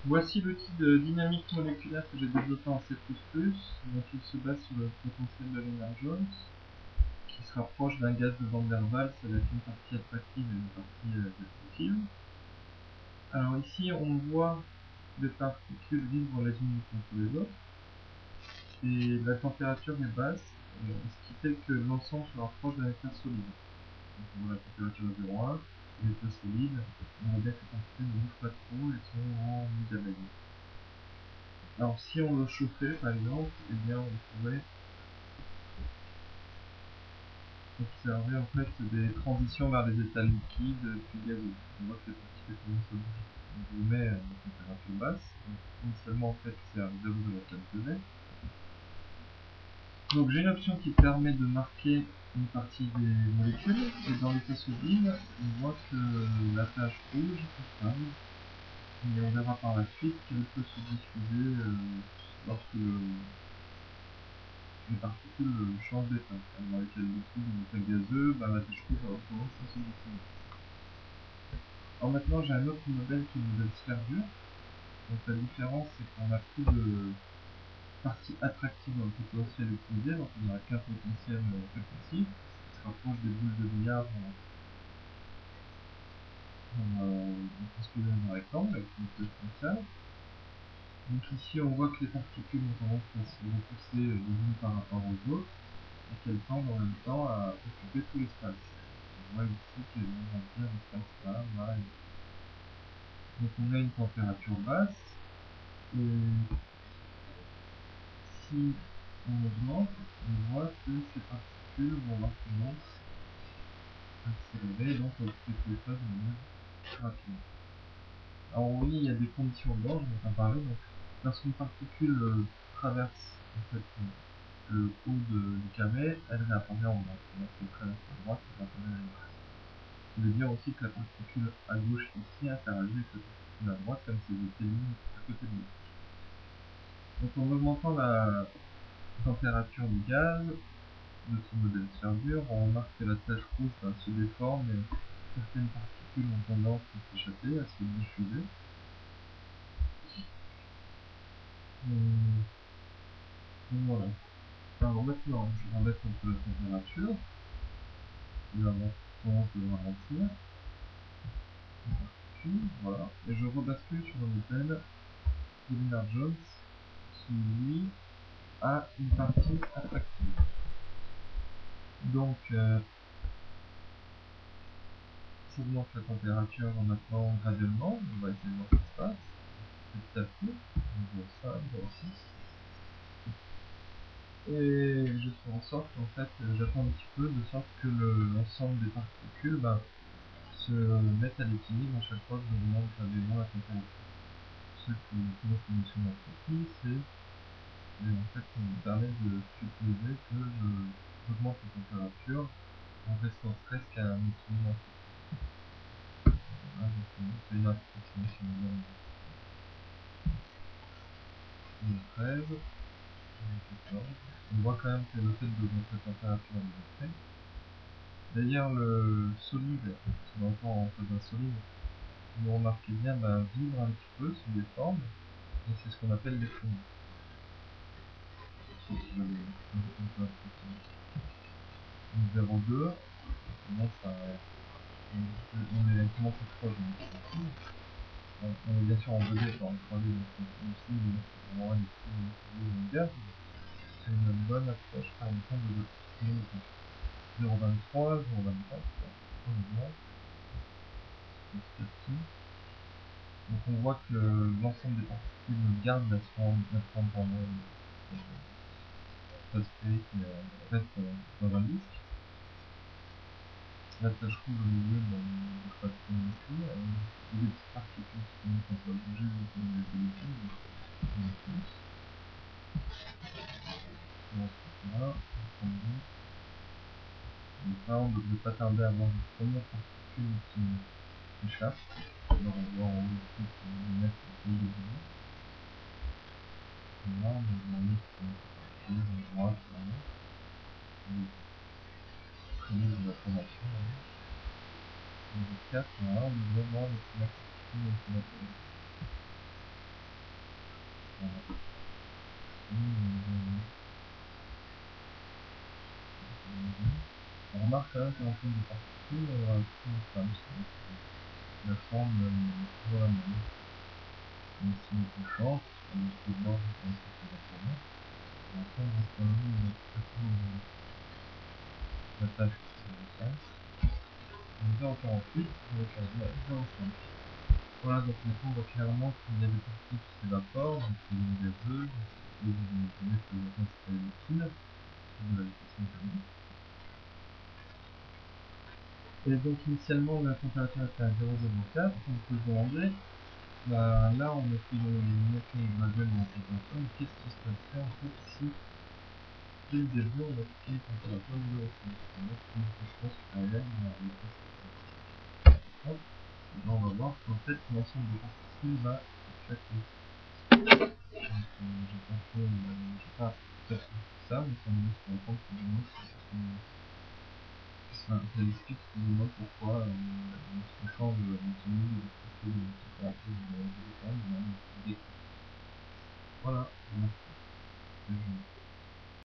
Voici l'outil de dynamique moléculaire que j'ai développé en C++, donc il se base sur le potentiel de Lennard-Jones, qui se rapproche d'un gaz de Van der Waals avec une partie attractive et une partie destructive. Alors ici on voit les particules vivre les unes contre les autres, et la température est basse, ce qui fait que l'ensemble se rapproche d'un état solide. Donc on voit la température de 0,1, l'état solide, on voit bien que les particules ne bougent pas trop et sont en Isabelle. Alors si on le chauffait par exemple, eh bien on pourrait observer en fait des transitions vers les états liquides puis gazeux. On voit que les particules commencent à bouger. Donc je vous mets à une température basse. Donc, initialement en fait c'est à 0,4 degrés. Donc j'ai une option qui permet de marquer une partie des molécules, et dans l'état solide, on voit que la tache rouge est stable, et on verra par la suite qu'elle peut se diffuser lorsque les particules changent d'état. Dans l'état liquide ou l'état gazeux, la tache rouge a tendance à se diffuser. Alors maintenant j'ai un autre modèle qui est le modèle sphère dure. Donc la différence c'est qu'on n'a plus de partie attractive dans le potentiel utilisé, donc on n'a qu'un potentiel répulsif qui se rapproche des boules de billard transposées dans un rectangle avec une pièce spatiale. Donc ici on voit que les particules ont tendance à se repousser les unes par rapport aux autres et qu'elles tendent en même temps à occuper tout l'espace. On voit ici qu'elles vont remplir l'espace là, là et... Donc on a une température basse et si on augmente, on voit que ces particules vont avoir tendance à accélérer et donc à occuper tout l'espace de manière rapide. Alors oui, il y a des conditions d'ordre, on va en parler. Donc, lorsqu'une particule traverse en fait, le haut du carré, elle réapparaît en bas. Lorsqu'elle traverse à droite, elle réapparaît à gauche. Ça veut dire aussi que la particule à gauche ici interagit avec la particule à droite comme si elle était l'une à côté de l'autre. Donc en augmentant la température du gaz de ce modèle sphère dure, on remarque que la tache rouge se déforme et certaines particules ont tendance à s'échapper, à se diffuser. Donc voilà. Alors maintenant, je vais mettre un peu la température. Il va avoir tendance de ralentir. Voilà. Et je rebascule sur un modèle de Lennard-Jones qui, lui, a une partie attractive. Donc, j'augmente la température maintenant graduellement. On va essayer de voir ce qui se passe. Petit à petit. 0,5, 0,6. Et je fais en sorte, en fait, j'attends un petit peu, de sorte que l'ensemble des particules se mettent à l'équilibre à chaque fois que j'augmente graduellement la température. Ce qui est une notion d'entropie, c'est en fait ça me permet de supposer que j'augmente la température en restant presque à un équilibre entropie. Voilà, donc c'est une approximation de 13, 14. On voit quand même que le fait d'augmenter la température est démontré. D'ailleurs, le solide, qui est encore en phase insolide, vous remarquez bien, vibre un petit peu, se déforme, et c'est ce qu'on appelle l'effondrement. 0,2, on commence à être proche de l'infini. On est bien sûr en 2D, pas en 3D, donc ici, c'est vraiment un gaz. C'est une bonne approche par exemple de 0,23, 0,24, on voit petit à petit. Donc on voit que l'ensemble des particules gardent la forme pendant phase sphérique, mais reste dans un disque. La tache rouge au milieu ne bouge pas trop non plus. Il y a des petites particules qui commencent un peu à bouger, comme les molécules, mais plus. Donc là, on ne devrait pas tarder à avoir une première particule qui échappe. Alors on voit en haut ici le mettre au bout de zéro. Et là, on a une particule à droite, là. Prémisse de la formation. Donc 4, là, on devrait voir les premières particules qui vont On remarque quand même qu'en termes de particules, la forme est toujours la même. Même si les deux change, les bords sont un petit peu différents. Après, on reste quand même la tâche de ça. 0,48, on va faire 0,5. Voilà, donc maintenant on voit clairement qu'il y a des particules qui s'évaporent, donc c'est une gazeux, et vous imaginez que le reste est liquide, de la façon thermique. Et donc initialement la température était à 0,04, on peut se demander, bah, là on a fait une augmentation graduelle de la température, mais qu'est-ce qui se passerait en fait si dès le début on a pris une température de 0,5, c'est-à-dire une pression supérieure à la pression. Hop. Et là on va voir qu'en fait l'ensemble des particules va éclater. Donc j'ai pas tout à fait ça, mais ça me laisse comprendre que du moins ça explique plus ou moins pourquoi on change un petit peu de température.